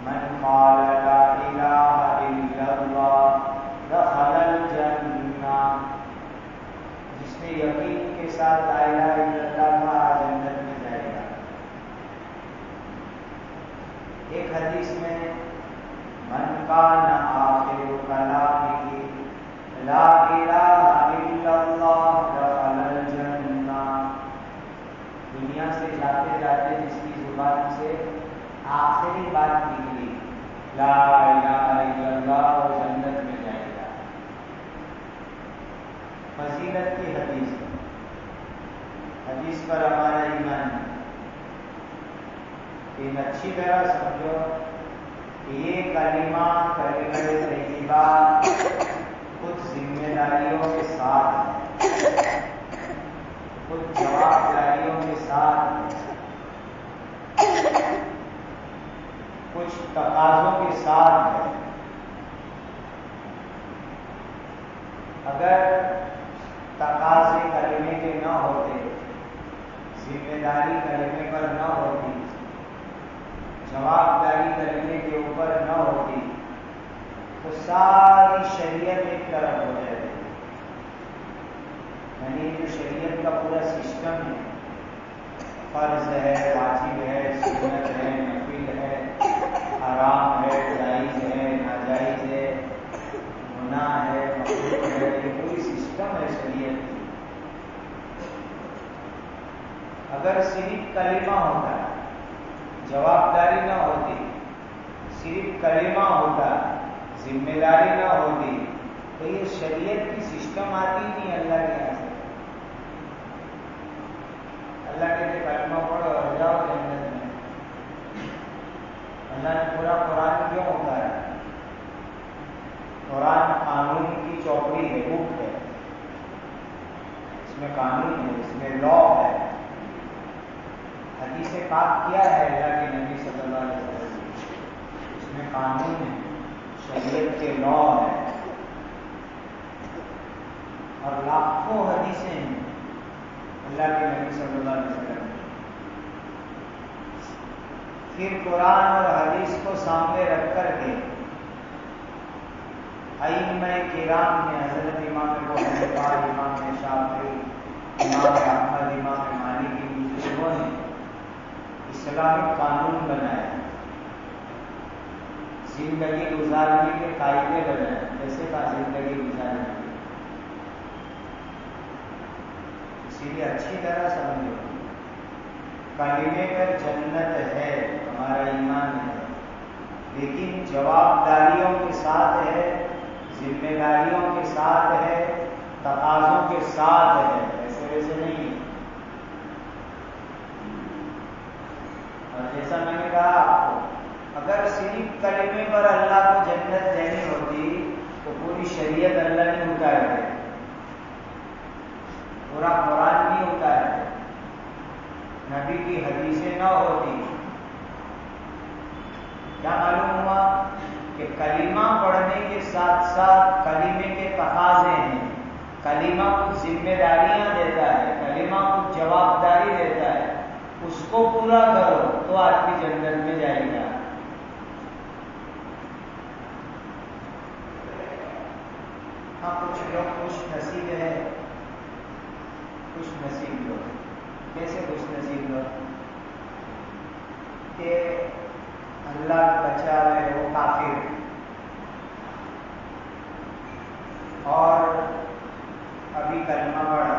من قال لا لا الہ الا اللہ اور جنت میں جائے گا۔ فضیلت کی حدیث، حدیث پر ہمارا ایمان ہے، لیکن اچھی طرح سمجھو کہ یہ کلمہ طیبہ کچھ ذمہ داریوں کے ساتھ ہے، کچھ جواب داریوں کے ساتھ ہے، کچھ تقاضوں کے ساتھ ہے۔ اگر تقاضے کلمے کے نہ ہوتے، ذمہ داری کلمے پر نہ ہوتی، جواب داری کلمے کے اوپر نہ ہوتی، تو ساری شریعت ایک طرف ہو جاتی۔ یعنی جو شریعت کا پورا سسٹم ہے، فرض ہے، واجب ہے، سنت ہے، نفل ہے، حرام ہے، جائز ہے، ناجائز ہے، گناہ ہے، مکروہ ہے، یہ پوری سسٹم ہے شریعت کی۔ اگر صرف کلمہ ہوتا، جواب داری نہ ہوتی، صرف کلمہ ہوتا، ذمہ داری نہ ہوتی، تو یہ شریعت کی سسٹم آتی ہی نہیں اللہ کے یہاں سے۔ اللہ کہتے کلمہ پڑھو اور جاؤ جنت میں۔ اللہ نے پورا قرآن کیوں اتارا؟ قرآن قانون کی چوپڑی ہے، بک ہے، اس میں قانون ہے، اس میں لا ہے۔ حدیث پاک کیا ہے اللہ کے نبی صلی اللہ علیہ وسلم؟ اس میں قانون ہے، شریعت کے لا ہے، اور لاکھوں حدیثیں ہیں اللہ کے نبی صلی اللہ علیہ وسلم۔ پھر قرآن اور حدیث کو سامنے رکھ کر کے ائمہ کرام نے، حضرت امام ابو حنیفہ، امام شافعی، امام احمد، امام مالک، ان بزرگوں نے اسلامی قانون بنایا، زندگی گزارنے کے قاعدے بنائے، کیسے کا زندگی گزارنے۔ اسی لیے اچھی طرح سمجھو، کلمے پر جنت ہے، ہمارا ایمان ہے، لیکن جواب داریوں کے ساتھ ہے، ذمہ داریوں کے ساتھ ہے، تقاضوں کے ساتھ ہے، ایسے ویسے نہیں ہے۔ اور جیسا میں نے کہا آپ کو، اگر صرف کلمے پر اللہ کو جنت دینی ہوتی تو پوری شریعت اللہ نہیں اتارے، پورا قرآن نہیں اتارے، نبی کی حدیثیں نہ ہوتی۔ کیا معلوم ہوا کہ کلمہ پڑھنے کے ساتھ ساتھ کلمے کے تقاضے ہیں، کلمہ کچھ ذمہ داریاں دیتا ہے، کلمہ کچھ جواب داری دیتا ہے، اس کو پورا کرو تو آدمی جنت میں جائے گا۔ ہاں کچھ لوگ خوش نصیب ہے، خوش نصیب لوگ، کیسے خوش نصیب لوگ؟ کہ اللہ بچاوے وہ کافر اور ابھی کلمہ پڑھا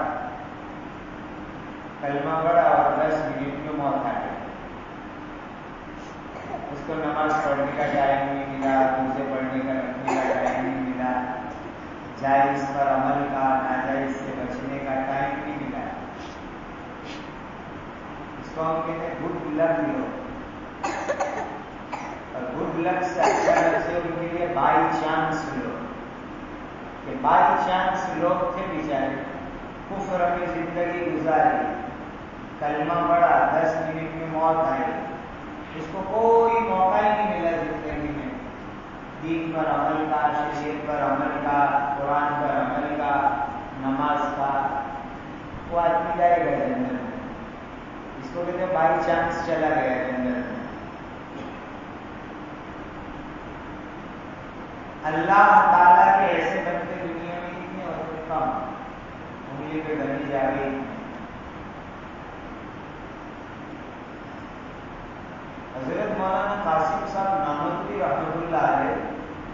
اور 10 منٹ میں موت آ گئی، اس کو نماز پڑھنے کا ٹائم نہیں ملا، روزے پڑھنے کا رکھنے کا ٹائم نہیں ملا، جائز پر عمل کا، ناجائز سے بچنے کا ٹائم نہیں ملا۔ اس کو ہم کہتے ہیں گڈ لک لو، اور گڈ لک سے اچھا لفظ ہے ان کے لیے بائی چانس لو، کہ بائی چانس لوگ تھے بیچارے، کفر میں زندگی گزاری، کلمہ پڑھا، 10 منٹ میں موت آئی، اس کو کوئی موقع ہی نہیں ملا زندگی میں دین پر عمل کا، شریعت پر عمل کا، قرآن پر عمل کا، نماز کا، وہ آدمی جائے گا جنت میں۔ اس کو کہتے ہیں بائی چانس چلا گیا جنت میں۔ اللہ تعالیٰ کے ایسے بندے دنیا میں کتنے ہوتے ہیں؟ کم، انگلی پہ گنی جا گئی۔ حضرت مولانا قاسم صاحب ناموری رحمۃ اللہ علیہ،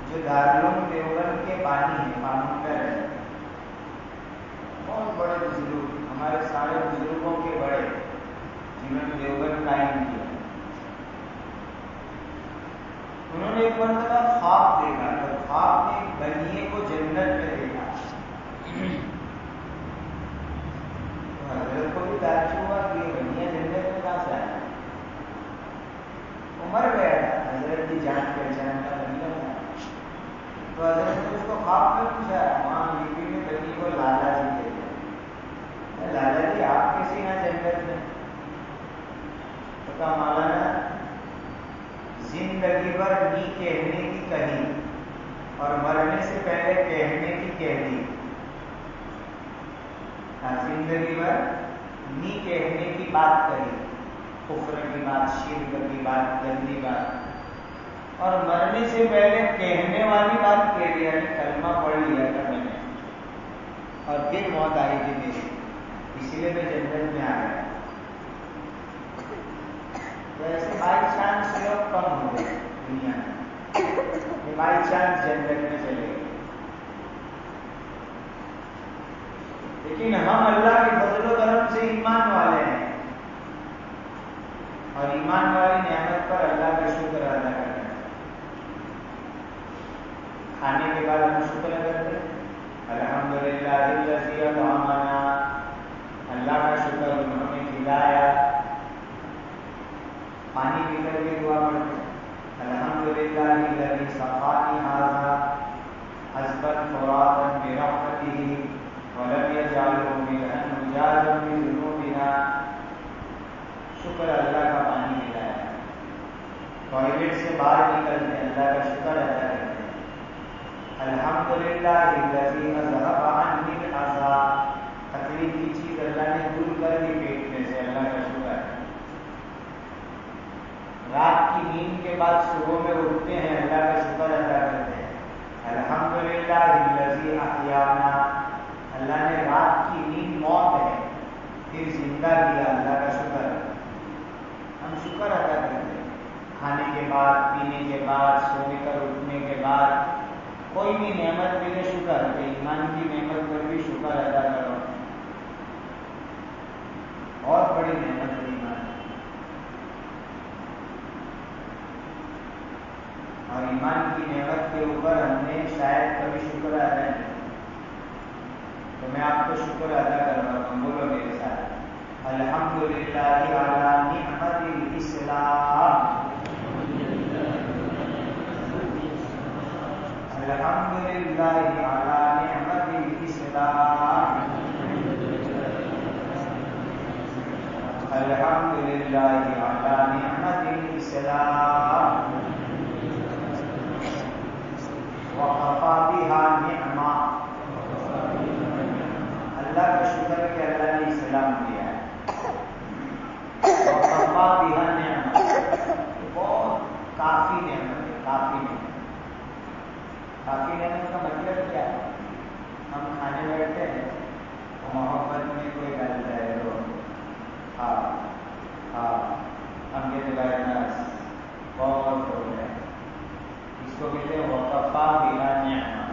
جو دارالعلوم دیوبند کے بانی ہیں، فاؤنڈر ہیں، بہت بڑے بزرگ، ہمارے سارے بزرگوں کے بڑے، جنہوں نے دیوبند قائم کیا، انہوں نے نے ایک مرتبہ خواب دیکھا تو خواب میں ایک بنیے کو جنت میں دیکھا. حضرت کو بھی تعجب ہوا کہ یہ بنیا جنت میں کہاں سے آیا. وہ مر گیا تھا, حضرت کی جان پہچان کا بنیا تھا. تو حضرت نے اس کو خواب میں پوچھا, وہاں بیوی میں بنی کو لالا جی کہتے ہیں, لالا جی آپ کیسے یہاں جنت میں؟ تو کہا مولانا زندگی بھر نی کہنے کی کہی اور مرنے سے پہلے کہنے کی کہہ دی. زندگی بھر نی کہنے کی بات کہی, کفر کی بات, شرک کی بات, گندی بات, اور مرنے سے پہلے کہنے والی بات کہہ دیا, کلمہ پڑھ لیا تھا میں نے, اور پھر موت آئی تھی میری, اسی لیے میں جنت میں آ گیا. تو ایسے بائی چانس لوگ کم ہو گئے دنیا میں, بائی چانس جنت میں چلے گئے. لیکن ہم اللہ کے فضل و کرم سے ایمان والے ہیں, اور ایمان والی نعمت پر اللہ کا شکر ادا کرتے ہیں. کھانے کے بعد ہم شکر کرتے ہیں, الحمدللہ الذی اطعمنا, اللہ کا شکر انہوں نے کھلایا. پانی پی کر کے دعا پڑھتے ہیں, الحمدللہ الذی سقانی ھذا حسبا فراتا برحمتہ ولم یجعلہ ملحا مجاجا بذنوبنا. شکر اللہ کا پانی ملایا. ٹوائلٹ سے باہر نکلتے ہیں, اللہ کا شکر ادا کرتے ہیں, الحمدللہ الذی اذھب عنی الاذی, تکلیف کی چیز اللہ نے دور کر دی پیٹ میں سے, اللہ کا شکر ہے. رات کی نیند کے بعد صبح میں اٹھتے ہیں, اللہ کا شکر ادا کرتے ہیں, الحمدللہ الذی احیانا, اللہ نے رات کی نیند موت ہے پھر زندہ کیا, اللہ کا شکر ہے. ہم شکر ادا کرتے ہیں کھانے کے بعد, پینے کے بعد, سونے کر اٹھنے کے بعد. کوئی بھی نعمت ملے شکر, کہ ایمان کی نعمت پر بھی شکر ادا کرو. اور بڑی نعمت ہے ایمان, اور ایمان کی نعمت کے اوپر ہم نے شاید کبھی شکر ادا نہیں. تو میں آپ کو شکر ادا کر رہا ہوں, بولو میرے ساتھ, الحمدللہ علی نعمت الاسلام, الحمدللہ علی نعمت الاسلام, الحمدللہ علی نعمت الاسلام, وقفا بہا نعمہ, اللہ کا شکر کہ اللہ نے اسلام دیا ہے. وقفا بہا نعمہ, بہت کافی نعمت ہے, کافی نعمت. کافی نعمت کا مطلب کیا ہے؟ ہم کھانے بیٹھتے ہیں تو محبت میں کوئی ڈالتا ہے تو ہاں ہاں ہم یہ بہت ہو گئے, اس کو کہتے ہیں وقفا بہا نعمہ,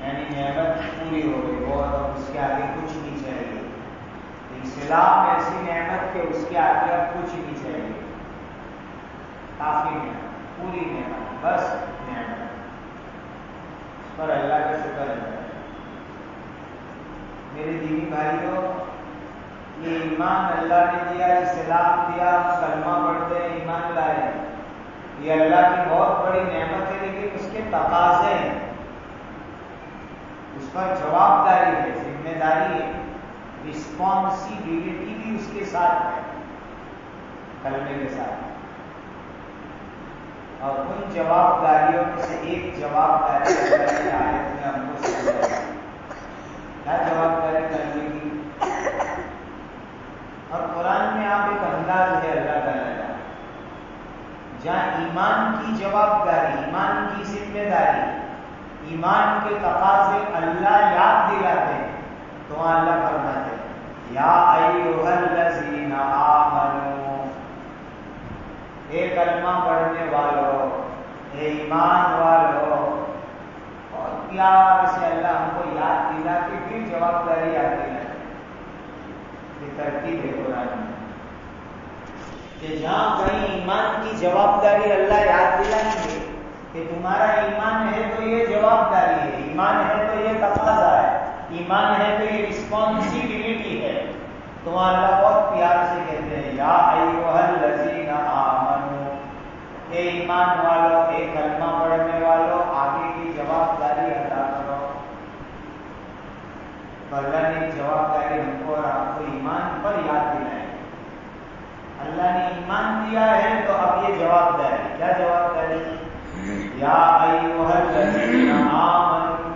یعنی نعمت پوری ہو گئی بہت, اور اس کے آگے کچھ نہیں چاہیے. اسلام ایسی نعمت کہ اس کے آگے اب کچھ نہیں چاہیے. کافی نعمت, پوری نعمت, بس نعمت پر اللہ کا شکر ہے. میرے دینی بھائیوں, یہ ایمان اللہ نے دیا, اسلام دیا, کلمہ پڑھتے ہیں, ایمان لائے, یہ اللہ کی بہت بڑی نعمت ہے. لیکن اس کے تقاضے ہیں, اس پر جواب داری ہے, ذمہ داری ہے, رسپانسبلٹی بھی اس کے ساتھ ہے, کلمے کے ساتھ. اور ان جواب داریوں میں سے ایک جواب داری آیت میں ہم کو سمجھایا. کیا جواب داری کلمے کی؟ اور قرآن میں آپ ایک انداز ہے اللہ تعالیٰ کا, جہاں ایمان کی جواب داری, ایمان کی ذمہ داری, ایمان کے تقاضے اللہ یاد دلاتے ہیں, تو وہاں اللہ فرماتے ہیں یا ایھا الذین آمنوا, اے کلمہ پڑھنے والوں, اے ایمان والوں. اور پیار سے اللہ ہم کو یاد دلا کے پھر جواب داری یاد دلاتے. یہ ترتیب ہے قرآن میں کہ جہاں کہیں ایمان کی جواب داری اللہ یاد دلائیں گے کہ تمہارا ایمان ہے تو یہ جواب داری ہے، ایمان ہے تو یہ تقاضا ہے، ایمان ہے تو یہ رسپانسبلٹی ہے. تو اللہ بہت پیار سے کہتے ہیں یا ایھا الذین آمنو، اے ایمان والو، اے کلمہ پڑھنے والو، آگے کی جواب داری ادا کرو. تو اللہ نے جواب داری ہم کو اور آپ کو ایمان پر یاد دلائے. اللہ نے ایمان دیا ہے تو اب یہ جواب داری. کیا جواب داری؟ یا ایھا الذین آمنوا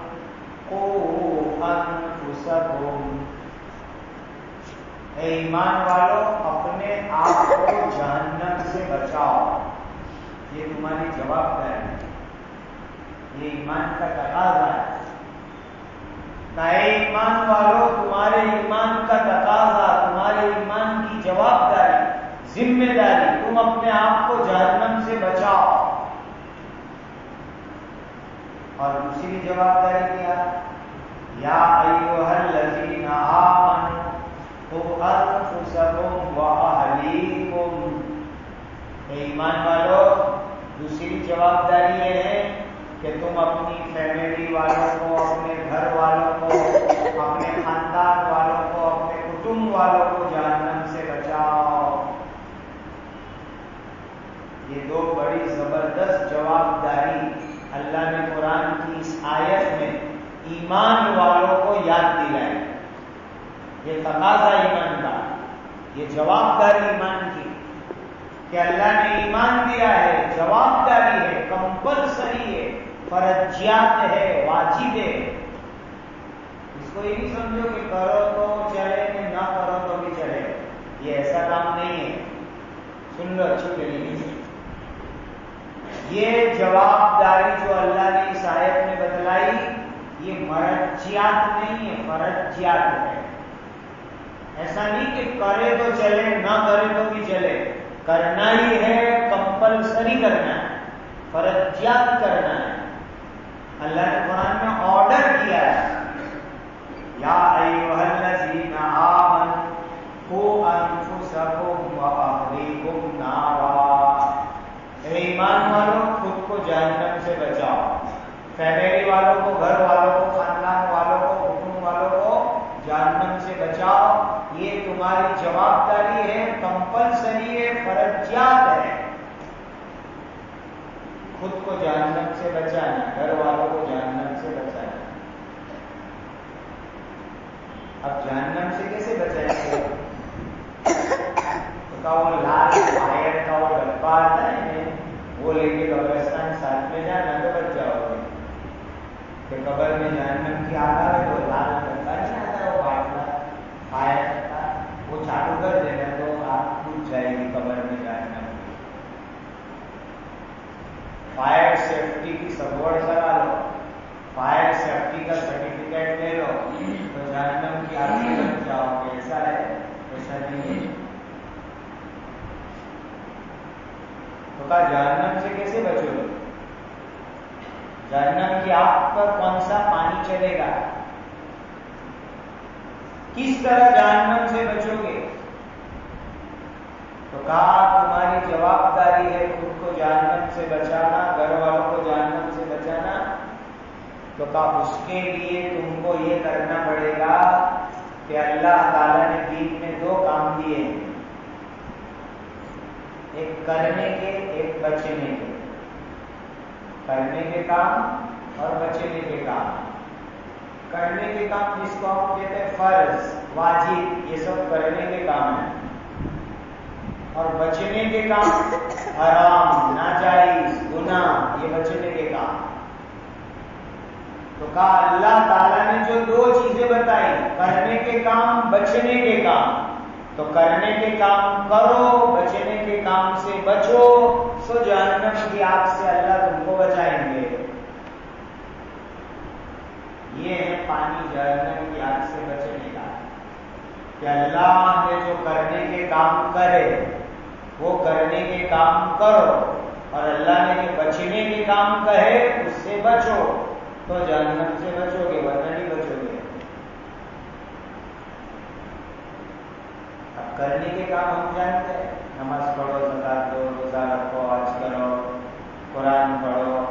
قوا انفسکم، اے ایمان والو اپنے آپ کو جہنم سے بچاؤ. یہ تمہاری جواب داری ہے، یہ ایمان کا تقاضا ہے. اے ایمان والو تمہارے ایمان کا تقاضا، تمہارے ایمان کی جواب داری، ذمہ داری، تم اپنے آپ کو جہنم سے بچاؤ. اور دوسری جواب داری کیا؟ یا ایھا الذین آمنوا قوا انفسکم واہلیکم، اے ایمان والو دوسری جواب داری یہ ہے کہ تم اپنی فیملی والوں کو، اپنے گھر والوں کو، اپنے خاندان والوں کو، اپنے کٹمب والوں کو جہنم سے بچاؤ. یہ دو بڑی زبردست جواب داری اللہ نے قرآن کی اس آیت میں ایمان والوں کو یاد دلائی. یہ تقاضا ایمان کا، یہ جواب داری ایمان کی کہ اللہ نے ایمان دیا ہے، جواب داری ہے، کمپلسری ہے، فرضیات ہے، واجب ہے. اس کو یہ نہیں سمجھو کہ کرو تو چلے کہ نہ کرو تو بھی چلے، یہ ایسا کام نہیں ہے. سن لو اچھی طریقے سے، یہ جواب داری جو اللہ نے اس آیت میں بتلائی یہ مرجیات نہیں ہے، فرضیات ہے. ایسا نہیں کہ کرے تو چلے نہ کرے تو بھی چلے، کرنا ہی ہے، کمپلسری کرنا ہے، فرضیات کرنا ہے. اللہ نے قرآن میں آرڈر کیا ہے یا ایھا الذین آمنوا قوا انفسکم واہلیکم نارا، اے ایمان والوں خود کو جہنم سے بچاؤ، فیملی والوں کو، گھر والوں کو، خاندان والوں کو، حکم والوں کو جہنم سے بچاؤ. یہ تمہاری جواب داری ہے، کمپلسری ہے، فرضیات ہے. خود کو جہنم سے بچانا، گھر والوں کو جہنم سے بچانا. اب جہنم سے کیسے بچائیں گے؟ تو وہ لال فائر کا وہ ڈبہ آتا ہے، وہ لے کے قبرستان ساتھ میں جانا تو بچ جاؤ گے. کہ قبر میں جہنم کی آگ آئے تو لال ڈبہ نہیں آتا، وہ فائر کا وہ چالو کر دینا تو آگ ٹوٹ جائے گی قبر میں جہنم. فائر سیفٹی کی سبوڑ کرا لو، فائر سیفٹی کا سرٹیفکیٹ لے لو تو جہنم کی آگ سے بچ جاؤ گے. ایسا ہے؟ ایسا نہیں ہے. تو کہا جہنم سے کیسے بچو گے؟ جہنم کی آگ پر کون سا پانی چلے گا؟ کس طرح جہنم سے بچو گے؟ تو کہا تمہاری جواب داری ہے خود کو جہنم سے بچانا، گھر والوں کو جہنم سے بچانا. تو کہا اس کے لیے تم کو یہ کرنا پڑے گا کہ اللہ تعالیٰ نے دین میں دو کام دیے ہیں، ایک کرنے کے، ایک بچنے کے. کرنے کے کام اور بچنے کے کام. کرنے کے کام جس کو ہم کہتے ہیں فرض، واجب، یہ سب کرنے کے کام ہیں. اور بچنے کے کام حرام، ناجائز، گناہ، یہ بچنے کے کام. تو کہا اللہ تعالیٰ نے جو دو چیزیں بتائی، کرنے کے کام، بچنے کے کام، تو کرنے کے کام کرو، بچنے کے کام سے بچو، سو جہنم کی آگ سے اللہ تم کو بچائیں گے. یہ ہے پانی جہنم کی آگ سے بچنے کا، کہ اللہ نے جو کرنے کے کام کرے وہ کرنے کے کام کرو، اور اللہ نے جو بچنے کے کام کہے اس سے بچو، تو جہنم سے بچو گے، ورنہ نہیں بچو گے. اب کرنے کے کام ہم جانتے ہیں، نماز پڑھو، زکات دو، روزہ رکھو، حج کرو، قرآن پڑھو،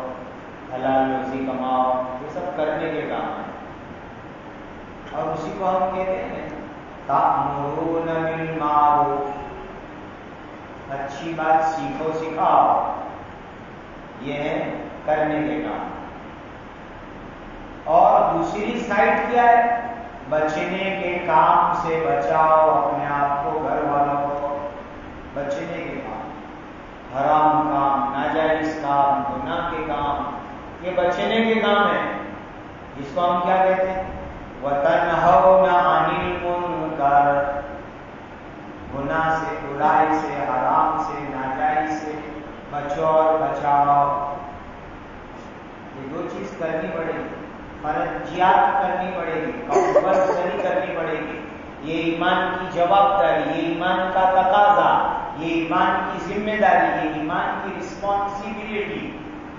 کو ہم کہتے ہیں تأمرون بالمعروف، اچھی بات سیکھو سکھاؤ، یہ ہے کرنے کے کام. اور دوسری سائڈ کیا ہے؟ بچنے کے کام سے بچاؤ اپنے آپ کو، گھر والوں کو. بچنے کے کام، حرام کام، ناجائز کام، گناہ کے کام، یہ بچنے کے کام ہیں، جس کو ہم کیا کہتے ہیں؟ وَتَنْهَوْنَ عَنِ الْمُنْكَرِ، گناہ سے، برائی سے، حرام سے، ناجائز سے بچو اور بچاؤ. یہ دو چیز کرنی پڑے گی، فرضیات کرنی پڑے گی، کمپلسری کرنی پڑے گی. یہ ایمان کی جوابداری، یہ ایمان کا تقاضا، یہ ایمان کی ذمہ داری، یہ ایمان کی رسپانسبلٹی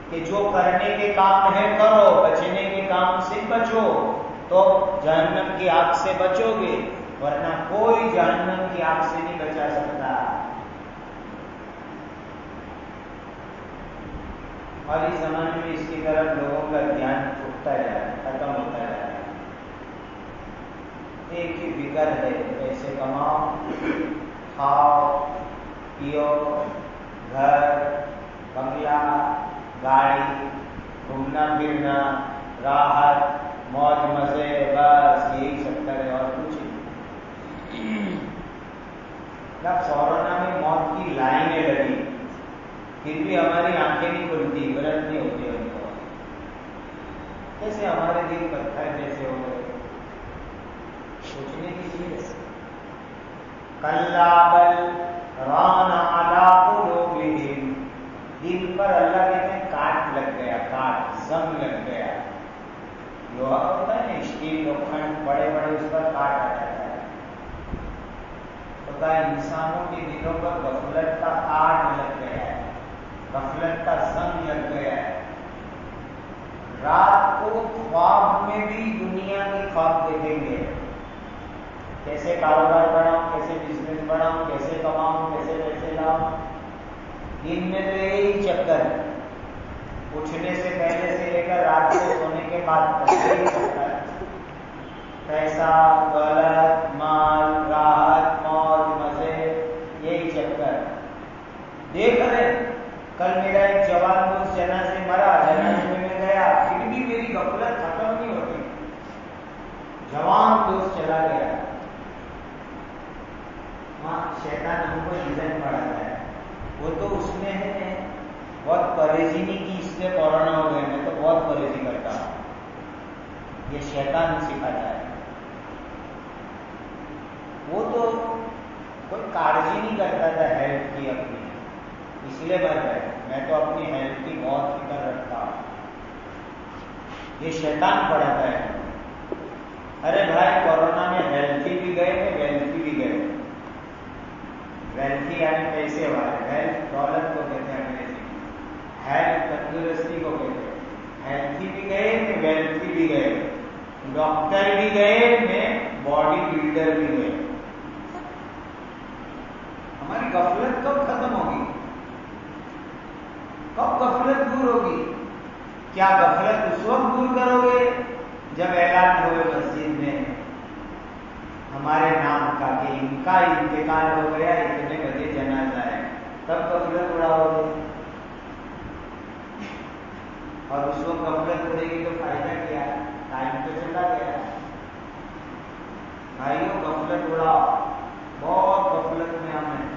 کہ جو کرنے کے کام ہے کرو، بچنے کے کام سے بچو، تو جہنم کی آگ سے بچو گے، ورنہ کوئی جہنم کی آگ سے نہیں بچا سکتا. اور اس زمانے میں اس کی طرف لوگوں کا دھیان چھوٹتا جا رہا ہے، ختم ہوتا جا رہا ہے. ایک ہی فکر ہے، پیسے کماؤ، کھاؤ پیو، گھر بنگلہ گاڑی، گھومنا پھرنا، راحت موج مزے، بس یہی چکر ہے اور کچھ نہیں. کورونا میں موت کی لائنیں لگی، پھر بھی ہماری آنکھیں نہیں کھلتی، عبرت نہیں ہوتی ہم کو. کیسے ہمارے دل پتھر جیسے ہو گئے؟ سوچنے کی چیز. کلا بل ران علی قلوبہم، دل پر اللہ کہتے ہیں کاٹ لگ گیا، کاٹ زنگ لگ گیا. لوہا ہوتا ہے نا، اسٹیل لوکھنڈ بڑے بڑے، اس پر کاٹ آ جاتا ہے. تو کہا انسانوں کے دلوں پر غفلت کا کاٹ لگ گیا ہے، غفلت کا زنگ لگ گیا ہے. رات کو خواب میں بھی دنیا کی خواب دیکھیں گے، کیسے کاروبار بڑھاؤں، کیسے بزنس بڑھاؤں، کیسے کماؤں، کیسے پیسے لاؤں. دن میں تو یہی چکر ہے، اٹھنے سے پہلے سے لے کر رات کو سونے کے بعد تک یہی چکر ہے. پیسہ، دولت، مال، راحت، موج مزے، یہی چکر. دیکھ رہے کل میرا ایک جوان دوست جنازے مرا، جنازے میں گیا، پھر بھی میری غفلت ختم نہیں ہوتی. جوان دوست چلا گیا. شیطان ہم کو ریزن پڑھاتا ہے، وہ تو اس میں ہے بہت پرہیزی نہیں کی، اس لیے کورونا ہو گئے، میں تو بہت پرہیزی کرتا ہوں. یہ شیطان سکھاتا ہے. وہ تو کوئی کارجی نہیں کرتا تھا ہیلتھ کی اپنی، اس لیے مر گئے. میں تو اپنی ہیلتھ کی بہت فکر رکھتا ہوں. یہ شیطان پڑھاتا ہے. ارے بھائی کورونا میں ہیلتھی بھی گئے تھے، ویلتھی بھی گئے. ویلتھی یعنی پیسے والے، ہیلتھ دولت کو کہتے ہیں انگریزی میں، ہیلتھ تندرستی کو کہتے ہیں. ہیلتھی بھی گئے میں ویلتھی بھی گئے، ڈاکٹر بھی گئے میں باڈی بلڈر بھی گئے. ہماری غفلت کب ختم ہوگی؟ کب غفلت دور ہوگی؟ کیا غفلت اس وقت دور کرو گے جب اعلان ہوئے مسجد میں ہمارے نام کا کہ ان کا انتقال ہو گیا، اتنے بجے جنازہ ہے، تب غفلت اڑاؤ گے؟ اور اس وقت غفلت اڑے گی تو فائدہ کیا ہے؟ ٹائم تو چلا گیا. بھائیوں غفلت اڑاؤ، بہت غفلت میں ہم ہیں.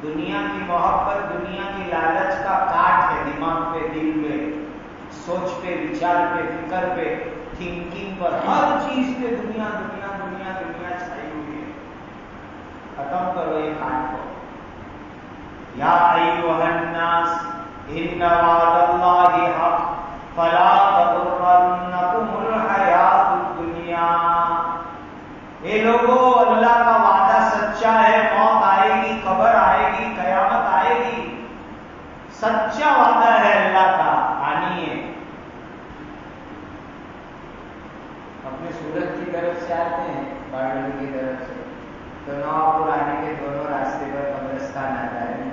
دنیا کی محبت، دنیا کی لالچ کا کاٹ ہے دماغ پہ، دل پہ، سوچ پہ، وچار پہ، فکر پہ، تھنکنگ پر، ہر چیز پہ دنیا دنیا دنیا دنیا چھائی ہوئی ہے. ختم کرو یہ کاٹ کو. یا ایھا الناس ان وعد اللہ حق فلا تغرنکم الحیات الدنیا. اے لوگو، اللہ کا وعدہ سچا ہے. موت آئے گی، قبر آئے گی، قیامت آئے گی. سچا وعدہ ہے اللہ کا، آنی ہے. اپنے سورت کی طرف سے آتے ہیں، باڑی کی طرف سے، تو نوپور آنے کے دونوں راستے پر قبرستان آتا ہے.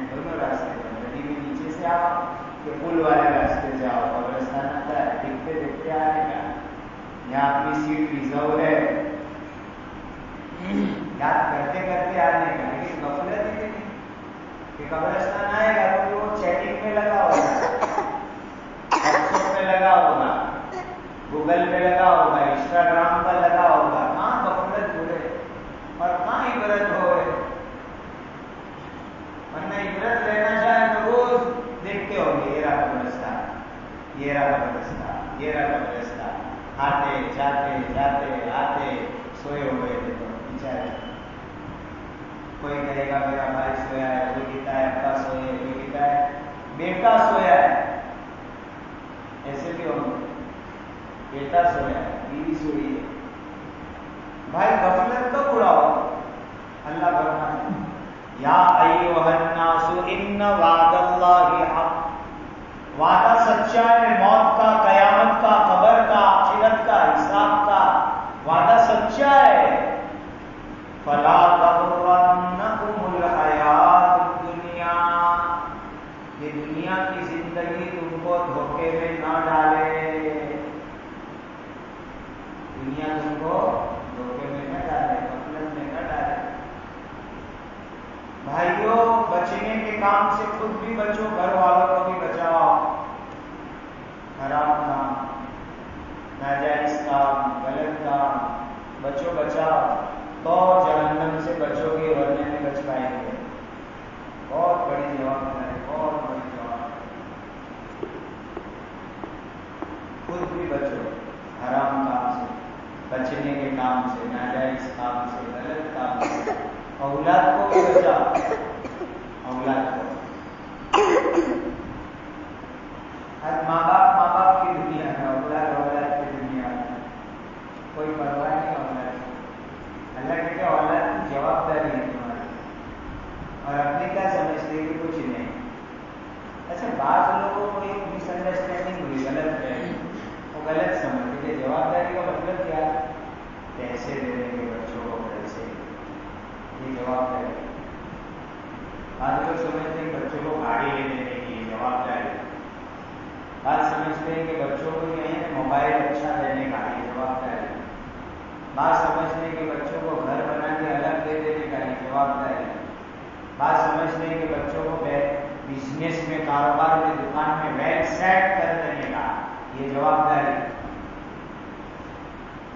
دونوں راستے پر ندی میں نیچے سے آؤ کہ پل والے راستے سے آؤ، قبرستان آتا ہے. دیکھتے دیکھتے آنے کا، یہاں اپنی سیٹ ریزرو ہے، یاد کرتے کرتے آنے کا، لیکن غفلت ہی نہیں کہ قبرستان آئے گا تو وہ چیٹنگ میں لگا ہوگا، واٹس ایپ میں لگا ہوگا، گوگل پہ لگا ہوگا، انسٹاگرام پر لگا ہوگا، کہاں غفلت ہو رہے اور کہاں عبرت ہو رہے؟ ورنہ عبرت لینا چاہے تو روز دیکھتے ہو گے، یہ رہا قبرستان، یہ رہا قبرستان، یہ رہا قبرستان، آتے جاتے جاتے آتے، سوئے ہوئے تھے تو بیچارے، کوئی کہے گا میرا بھائی سویا ہے، کوئی کہتا ہے ابا سوئے، کوئی کہتا ہے بیٹا سویا ہے، ایسے بھی ہو، بیٹا سویا ہے، بیوی سوئی ہے، بھائی غفلت کب اڑاؤ؟ اللہ فرماتا ہے یا ایھا الناس ان وعد اللہ حق، وعدہ سچا ہے، موت کا، قیامت کا، قبر کا، آخرت کا، حساب کا وعدہ سچا ہے، فلا تغرنکم الحیات الدنیا، یہ دنیا کی زندگی تم کو دھوکے میں نہ ڈالے، دنیا تم کو دھوکے میں نہ ڈالے، غفلت میں نہ ڈالے۔ بھائیوں، بچنے کے کام سے خود بھی بچو، گھر والوں کو بھی بچاؤ، حرام کام، ناجائز کام، غلط کام بچو، بچاؤ تو جہنم سے بچو گے، ورنہ نہیں بچ پائیں گے۔ بہت بڑی جوابداری، بہت بڑی جوابداری، خود بھی بچو حرام کام سے، بچنے کے کام سے، ناجائز کام سے، غلط کام سے، اولاد کو بھی بچاؤ، اولاد کو۔ ہر ماں باپ کی دنیا ہے، اولاد کی دنیا ہے، کوئی پرواہ نہیں اولاد کی۔ اللہ کہتے ہیں اولاد کی جوابداری ہے تمہاری، اور اپنے کیا سمجھتے کہ کچھ نہیں۔ ایسے بعض لوگوں کو ایک مس انڈرسٹینڈنگ ہوئی، غلط ہے، وہ غلط سمجھتے کہ جوابداری کا مطلب کیا ہے؟ پیسے دینے کے بچوں کو، پیسے، یہ جوابداری۔ بعض لوگ سمجھتے ہیں بچوں کو گاڑی لے دینے کی جوابداری، بعض سمجھتے ہیں کہ بچوں کو جو ہے موبائل اچھا دینے کا یہ جوابداری، بعض سمجھتے ہیں کہ بچوں کو گھر بنا کے الگ دے دینے کا یہ جوابداری، بعض سمجھتے ہیں کہ بچوں کو بزنس میں، کاروبار میں، دکان میں ویل سیٹ کر دینے کا یہ جوابداری،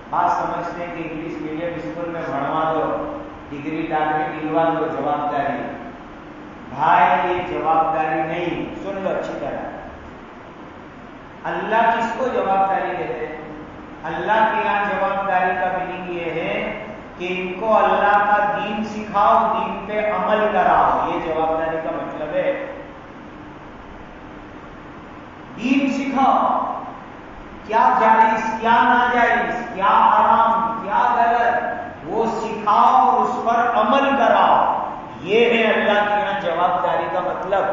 بعض سمجھتے ہیں کہ انگلش میڈیم اسکول میں بڑھوا دو، ڈگری ڈاکٹری دلوا دو، جوابداری۔ بھائی یہ جوابداری نہیں، سن لو اچھی طرح۔ اللہ کس کو جوابداری دیتے ہیں؟ اللہ کے یہاں جوابداری کا میننگ یہ ہے کہ ان کو اللہ کا دین سکھاؤ، دین پہ عمل کراؤ، یہ جوابداری کا مطلب ہے۔ دین سکھاؤ، کیا جائز، کیا ناجائز، کیا حرام، کیا غلط، وہ سکھاؤ اور اس پر عمل کراؤ، یہ ہے اللہ کے یہاں جوابداری کا مطلب۔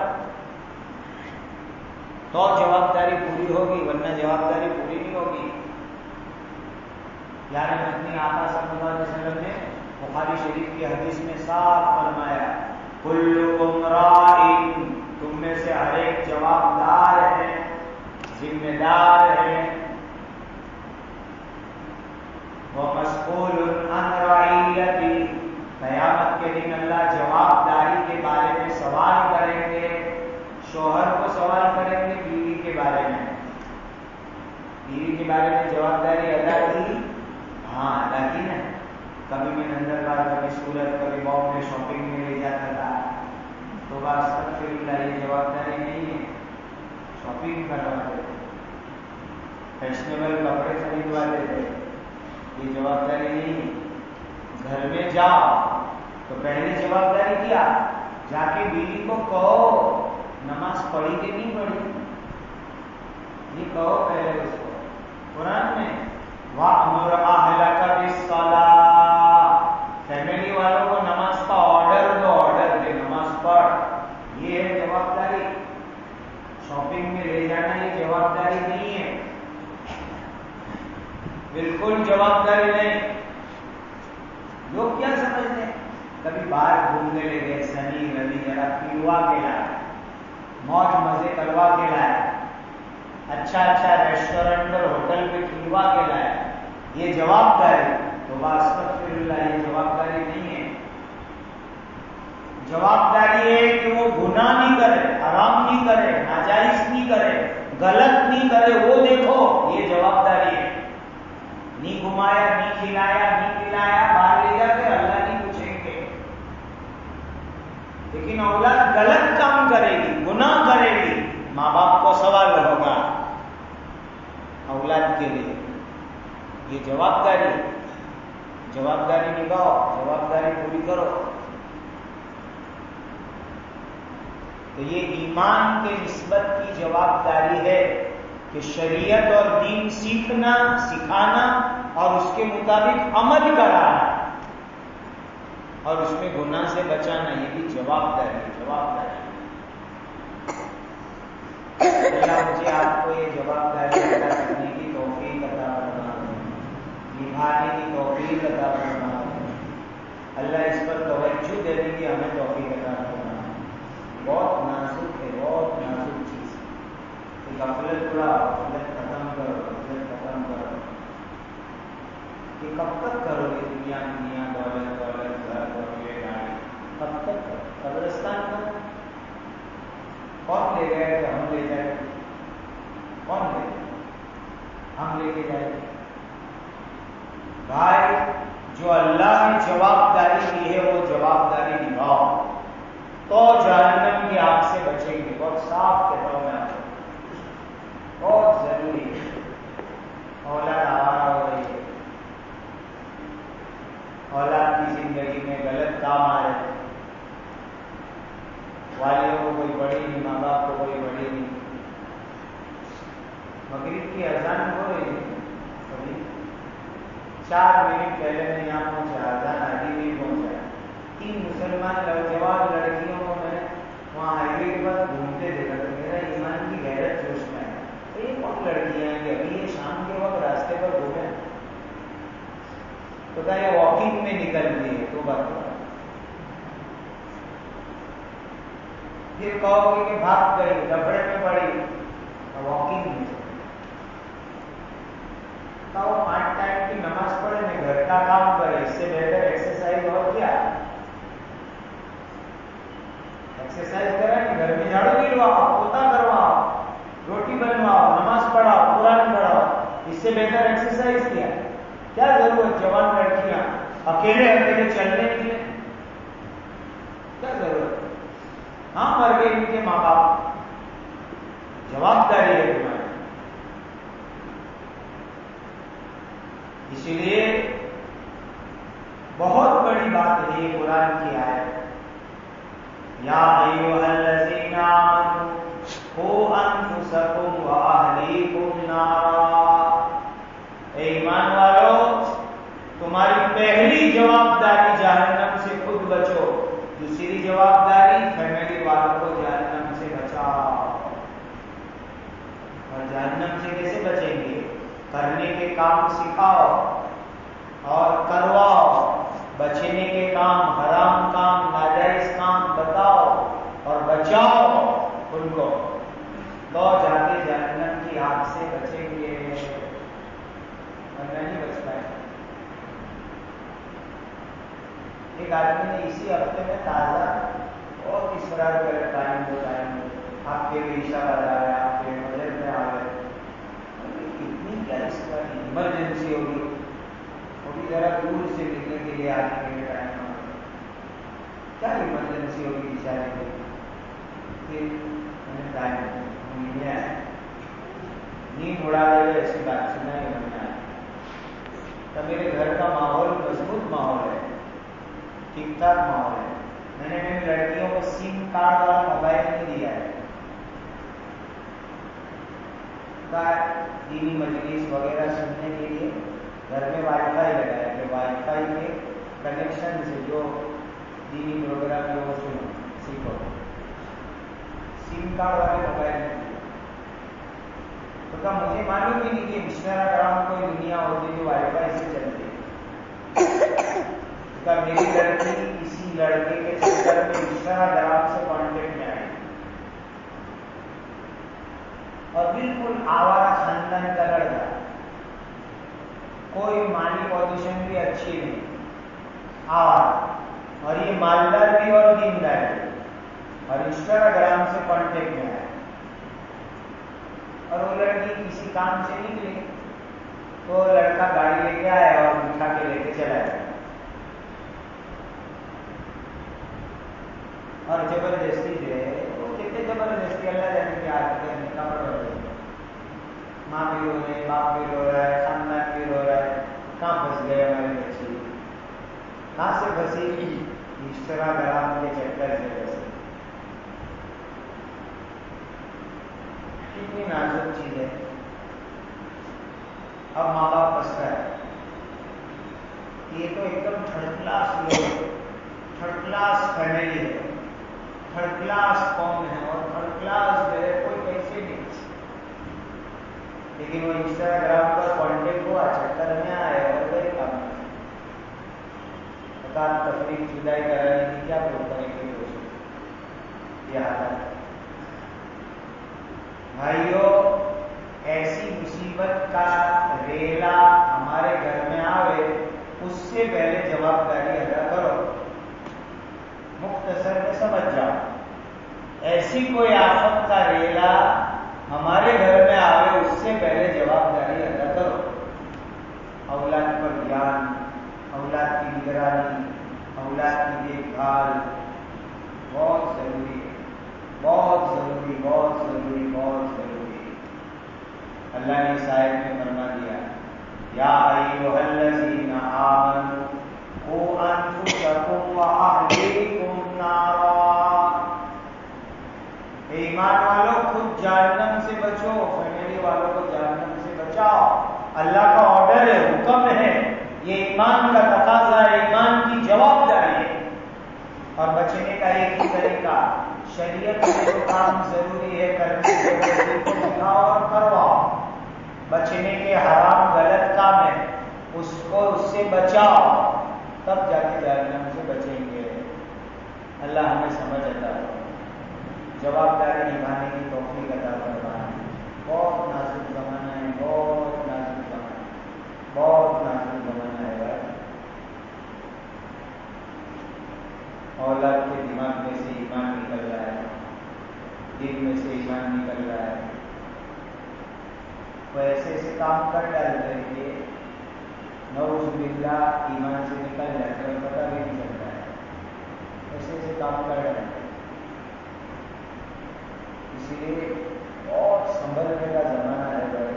تو جوابداری پوری ہوگی، ورنہ جوابداری پوری نہیں ہوگی۔ یعنی اپنی آقا صلی اللہ علیہ وسلم نے بخاری شریف کی حدیث میں صاف فرمایا، کلکم راعٍ، تم میں سے ہر ایک جوابدار ہے، ذمہ دار ہے، وَمَسْئُولٌ عَنْ رَعِيَّتِهِ، قیامت کے دن اللہ جوابداری کے بارے میں سوال کریں گے، شوہر کو سوال کریں گے بیوی کے بارے میں، بیوی کے بارے میں جوابداری ادا کی، ہاں ادا کی نا، کبھی میں نندربار، کبھی سورت، کبھی بامبے شاپنگ میں لے جاتا تھا، تو بس تک پھر یہ جوابداری نہیں ہے، شاپنگ کرواتے تھے، فیشنیبل کپڑے خریدواتے تھے، یہ جوابداری نہیں ہے۔ گھر میں جاؤ تو پہلی جوابداری کیا؟ جا کے بیوی کو کہو نماز پڑھی کہ نہیں پڑھی، یہ کہو پہلے اس کو۔ قرآن میں وَأْمُرْ أَهْلَكَ بِالصَّلَاةِ، فیملی والوں کو نماز کا آرڈر دو، آرڈر دے نماز پڑھ، یہ ہے جوابداری۔ شاپنگ میں لے جانا یہ جوابداری نہیں ہے، بالکل جوابداری نہیں۔ لوگ کیا سمجھتے ہیں؟ کبھی باہر گھومنے لے گئے، سنی روی ذرا پیلوا کے لائے، موج مزے کروا کے لائے، اچھا اچھا ریسٹورینٹ اور ہوٹل میں کھلوا کے لایا، یہ جوابداری؟ تو استغفر اللہ، یہ جوابداری نہیں ہے۔ جوابداری ہے کہ وہ گناہ نہیں کرے، حرام نہیں کرے، ناجائز نہیں کرے، غلط نہیں کرے، وہ دیکھو، یہ جوابداری ہے۔ نہیں گھمایا، نہیں کھلایا، نہیں پلایا، باہر لے جا کے اللہ نہیں پوچھیں گے۔ لیکن اولاد غلط کام کرے گی، گناہ کرے گی، ماں باپ کو سوال ہوگا اولاد کے لیے۔ یہ جوابداری نبھاؤ، جوابداری پوری کرو۔ تو یہ ایمان کے نسبت کی جوابداری ہے کہ شریعت اور دین سیکھنا، سکھانا اور اس کے مطابق عمل کرانا اور اس میں گناہ سے بچانا، یہ بھی جوابداری۔ اللہ مجھے آپ کو یہ جوابداری ادا کرنے کی توفیق عطا فرمائے، نبھانے کی توفیق عطا فرمائے۔ اللہ اس پر توجہ دینے کی ہمیں توفیق عطا فرمائے۔ بہت نازک ہے، بہت نازک چیز ہے۔ غفلت ختم کرو۔ یہ کب تک کرو گے؟ دنیا دولت، گھر، بنگلے، گاڑی، کب تک کرو؟ قبرستان میں کون لے گئے کہ ہم لے جائیں؟ کون لے گئے؟ ہم لے کے جائیں گے؟ بھائی، جو اللہ نے جوابداری دی ہے وہ جوابداری نبھاؤ، تو جہنم کی آگ سے بچیں گے۔ بہت صاف کہتا ہوں میں آپ کو، بہت ضروری ہے۔ اولاد آوارہ ہو رہی ہے، اولاد کی زندگی میں غلط کام آ رہے ہیں، والدوں کو کوئی بڑی نہیں، ماں باپ کو کوئی بڑی نہیں۔ مغرب کی اذان ہو رہی ہے، ابھی 4 منٹ پہلے میں یہاں پہنچا، اذان آدھی نہیں پہنچا۔ 3 مسلمان نوجوان لڑکیوں کو میں وہاں ہائی وے کے پاس گھومتے دیکھا تو میرا ایمان کی غیرت جوش میں ہے۔ یہ کون لڑکیاں ہیں کہ ابھی یہ شام کے وقت راستے پر گھومے؟ تو کہا یہ واکنگ میں نکلتی ہے، تو بات پھر کہو گے کہ بھاگ گئی، ڈبڑے میں پڑی، واکنگ میں کہو 5 ٹائم کی نماز پڑھے، میں گھر کا کام کرے، اس سے بہتر ایکسرسائز اور کیا؟ ایکسرسائز کریں، گھر میں جھاڑو گرواؤ، پوتا کرواؤ، روٹی بنواؤ، نماز پڑھاؤ، قرآن پڑھاؤ، اس سے بہتر ایکسرسائز کیا ضرورت؟ جوان لڑکیاں اکیلے چلنے کے لیے کیا ضرورت؟ ہاں، مر گئے ان کے ماں باپ، جوابداری ہے تمہاری۔ اسی لیے بہت بڑی بات ہے یہ قرآن کی آیت، یا ایھا الذین آمنوا قوا انفسکم واہلیکم نارا، اے ایمان والو، تمہاری پہلی جوابداری جہنم سے خود بچو، دوسری جوابداری فیملی والوں کو جہنم سے بچاؤ۔ اور جہنم سے کیسے بچیں گے؟ کرنے کے کام سکھاؤ اور کرواؤ، بچنے کے کام، حرام کام، ناجائز کام بتاؤ اور بچاؤ ان کو، تو جا کے جہنم کی آگ سے بچیں گے، ورنہ نہیں بچ پائے۔ ایک آدمی نے اسی ہفتے میں تازہ بہت اصرار کرے، ٹائم دو، آپ کے لیے عشاء بجا رہے، آپ کے مجھے میں آ گئے، اتنی کیا اس کا ایمرجنسی ہوگی، وہ بھی ذرا دور سے ملنے کے لیے آنے کے لیے ٹائم ہو، کیا ایمرجنسی ہوگی بیچارے کو؟ پھر میں نے ٹائم ملنے آیا، نیند اڑا دے ایسی بات سنا ہی میں آیا۔ تو میرے گھر کا ماحول مضبوط ماحول ہے، ٹھیک ٹھاک ماحول ہے، میں نے میری لڑکیوں کو سم کارڈ والا موبائل نہیں دیا ہے، دینی مجلس وغیرہ سننے کے لیے گھر میں وائی فائی لگایا کہ وائی فائی کے کنیکشن سے جو دینی پروگرام ہے وہ سنو، سیکھو۔ سم کارڈ والے موبائل نہیں دیا، تو کہا مجھے معلوم ہی نہیں کہ انسٹاگرام کوئی دنیا ہوتی جو وائی فائی سے چلتی ہے، تو کہا میری لڑکی کسی لڑکے کے چکر میں انسٹاگرام سے کانٹیکٹ میں آئی، اور بالکل آوارہ خاندان کا لڑکا، کوئی مالی پوزیشن بھی اچھی نہیں، آوارہ، اور یہ مالدار بھی اور دیندار بھی، اور انسٹاگرام سے کانٹیکٹ میں آیا، اور وہ لڑکی کسی کام سے نکلی تو لڑکا گاڑی لے کے آیا اور بٹھا کے لے کے چلا گیا، اور زبردستی جو ہے وہ کتنے زبردستی اللہ جانے کی عادت کرنے کا پڑ، ماں بھی رو رہے، باپ بھی رو رہا ہے، خاندان بھی رو رہا ہے، کہاں پھنس گئے ہماری بچی، کہاں سے پھنسی؟ انسٹاگرام کے چکر سے پھنسی۔ کتنی نازک چیز ہے۔ اب ماں باپ پھنس رہا ہے، یہ تو ایک دم تھرڈ کلاس لوگ، تھرڈ کلاس فیملی ہے، تھرڈ کلاس قوم ہے، اور تھرڈ کلاس جو ہے کوئی پیسے نہیں، لیکن وہ انسٹاگرام پر کانٹیکٹ ہوا، چکر میں آئے اور گئے کام پتا تفریح جدائی کرانے کی کیا کرنے کی کوشش، یہ حالت۔ بھائیوں، ایسی مصیبت کا ریلا ہمارے گھر میں آوے اس سے پہلے جوابداری ادا کرو۔ مختصر میں سمجھ جاؤ، ایسی کوئی آفت کا ریلا ہمارے گھر میں آوے اس سے پہلے جوابداری ادا کرو۔ اولاد پر دھیان، اولاد کی نگرانی، اولاد کی دیکھ بھال بہت ضروری ہے، بہت ضروری، بہت ضروری، بہت ضروری۔ اللہ نے اس آیت میں فرما دیا، یا ایھا الذین آمنوا قوا انفسکم واہلیکم نارا، ایمان والوں خود جہنم سے بچو، فیملی والوں کو جہنم سے بچاؤ۔ اللہ کا آرڈر ہے، حکم ہے، یہ ایمان کا تقاضا ہے، ایمان کی جوابداری ہے۔ اور بچنے کا ایک ہی طریقہ، شریعت میں جو کام ضروری ہے کرنے سے بچے کو سکھاؤ اور کرواؤ، بچنے کے حرام غلط کام ہے اس سے بچاؤ، تب جا کے جہنم سے بچیں گے۔ اللہ ہمیں سمجھ عطا کرے، جوابداری نبھانے کی توفیق عطا فرمائے۔ بہت نازک زمانہ ہے، بہت نازک زمانہ، بہت نازک زمانہ ہے بھائی۔ اولاد کے دماغ میں سے ایمان نکل رہا ہے، دل میں سے ایمان نکل رہا ہے، وہ ایسے ایسے کام کر ڈالتے ہیں کہ نعوذ باللہ ایمان سے نکل جاتے ہیں، پتہ بھی نہیں چلتا ہے، ایسے ایسے کام کر ڈالتے ہیں۔ اسی لیے بہت سنبھلنے کا زمانہ ہے بھائی،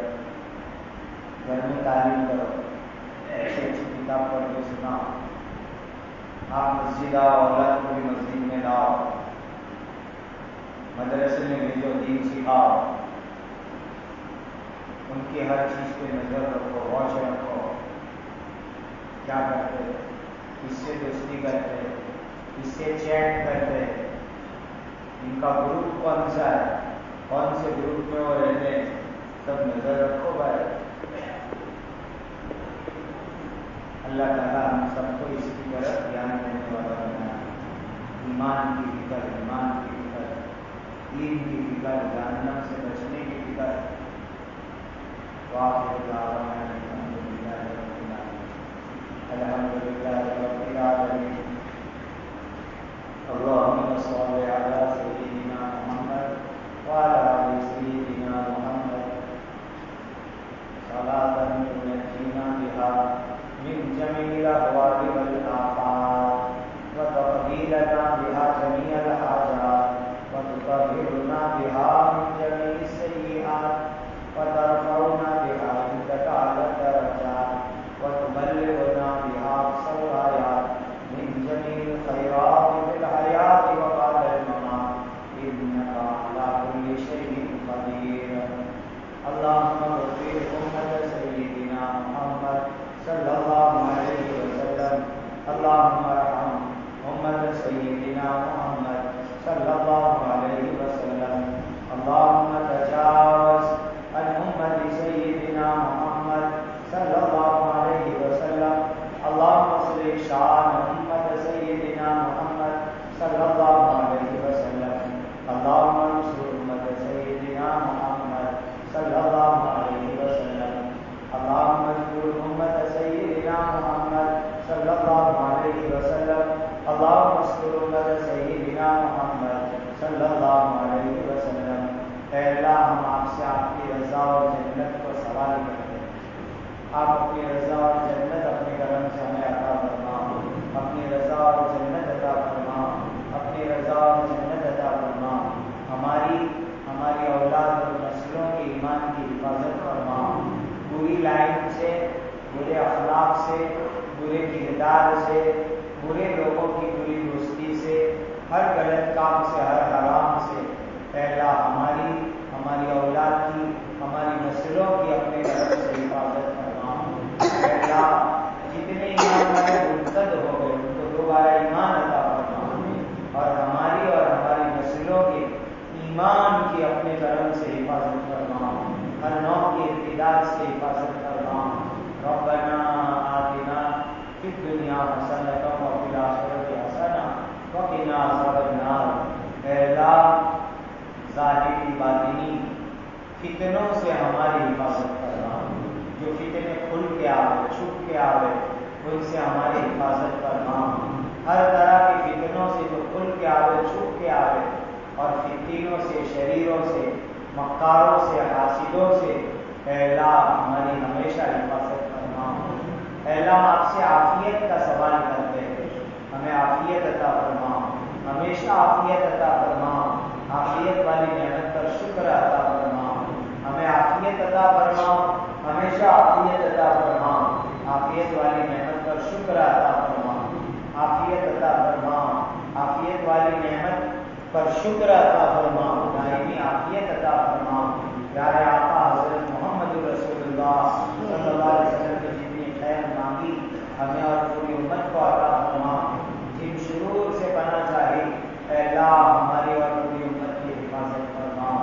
گھر میں تعلیم کرو، ایسی اچھی کتاب پڑھ کے سناؤ، آپ مسجد آؤ، اولاد کو بھی مسجد میں لاؤ، مدرسے میں بھیجو، دین سکھاؤ، ان کی ہر چیز پہ نظر رکھو، ہوش رکھو، کیا کرتے، کس سے دوستی کرتے، کس سے چیٹ کرتے، ان کا گروپ کون سا ہے، کون سے گروپ میں وہ رہتے ہیں، سب نظر رکھو بھائی۔ اللہ تعالیٰ ہم سب کو اس کی طرف دھیان دینے والا بنایا، ایمان کی فکر، ایمان کی فکر، دین کی فکر، جہنم سے بچنے کی فکر۔ وآخر دعوانا الحمد للہ رب العالمین، الحمد للہ رب العالمین۔ اللهم صل على سيدنا محمد وعلى آل سيدنا محمد صلاة تنجينا بها من جميع الأهوال والآفات وتقضي لنا بها جميع الحاجات وتطهرنا بها من جميع السيئات وترفعنا بها عندك أعلى الدرجات وتبلغنا بها أقصى الغايات من جميع الخيرات في الحياة وبعد الممات إنك على كل شيء قدير۔ اللهم اغفر أمة سيدنا محمد صلى الله عليه وسلم، اللهم ارحم أمة سيدنا محمد صلى الله عليه وسلم، اللهم تجاوز عن أمة سيدنا محمد صلى الله عليه وسلم، اللهم اصلح شأن أمة سيدنا محمد صلى الله عليه وسلم، اللهم انصر أمة سيدنا محمد اللہ ہم آپ سے آپ کی رضا اور جنت کو سوال کرتے ہیں. آپ اپنی رضا اور جنت اپنے کرم سے ہمیں عطا فرما. اپنی رضا اور جنت عطا فرما. اپنی رضا اور جنت عطا فرما. ہماری اولاد اور نسلوں کے ایمان کی حفاظت فرما. بری لائن سے، برے اخلاق سے، برے کردار سے، برے لوگوں کی بری دوستی سے، ہر غلط کام سے، ہر حرام سے اے اللہ ہماری اولاد کی، ہماری نسلوں کی اپنے طرف سے حفاظت فرما. اے اللہ جتنے ایمان والے مرتد ہو گئے ان کو دوبارہ ایمان عطا فرما، اور ہماری نسلوں کے ایمان کی اپنے کرم سے حفاظت فرما. ہر نوع کی ارتداد سے حفاظت فرما. ربنا آتنا فی الدنیا حسنۃ وفی الآخرۃ حسنۃ وقنا عذاب النار. اے اللہ ظاہری باطنی فتنوں سے ہماری حفاظت کرنا. جو فتنے کھل کے آوے، چھپ کے آوے، ان سے ہماری حفاظت کرنا. ہر طرح کے فتنوں سے جو کھل کے آوے، چھپ کے آوے، اور فتنوں سے، شریروں سے، مکاروں سے، حاسدوں سے اے اللہ ہماری ہمیشہ حفاظت کرنا. اے اللہ ہم آپ سے عافیت کا سوال کرتے ہیں، ہمیں عافیت عطا فرما. ہمیشہ عافیت عطا فرما. عافیت والی نعمت پر شکر عطا فرما. ہمیں عافیت عطا فرما. ہمیشہ عافیت عطا فرما. عافیت والی نعمت پر شکر عطا فرما. عافیت عطا فرما. عافیت والی نعمت پر شکر عطا فرما. دائمی عافیت عطا فرما. پیارے آقا حضرت محمد رسول اللہ صلی اللہ علیہ وسلم نے جتنی خیر مانگی ہمیں اور پوری امت کو عطا فرما. جن شرور سے پناہ چاہی اے اللہ ہماری اور پوری امت کی حفاظت فرما.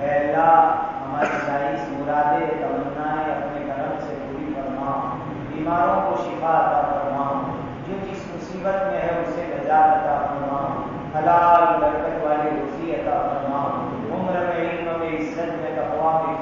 اے اللہ ہماری جائز مرادیں، تمنائیں اپنے کرم سے پوری فرما. بیماروں کو شفا عطا فرما. جو جس مصیبت میں ہے اسے نجات عطا فرما. حلال برکت والی روزی عطا فرما. عمر میں، علم میں، عزت میں، تقویٰ میں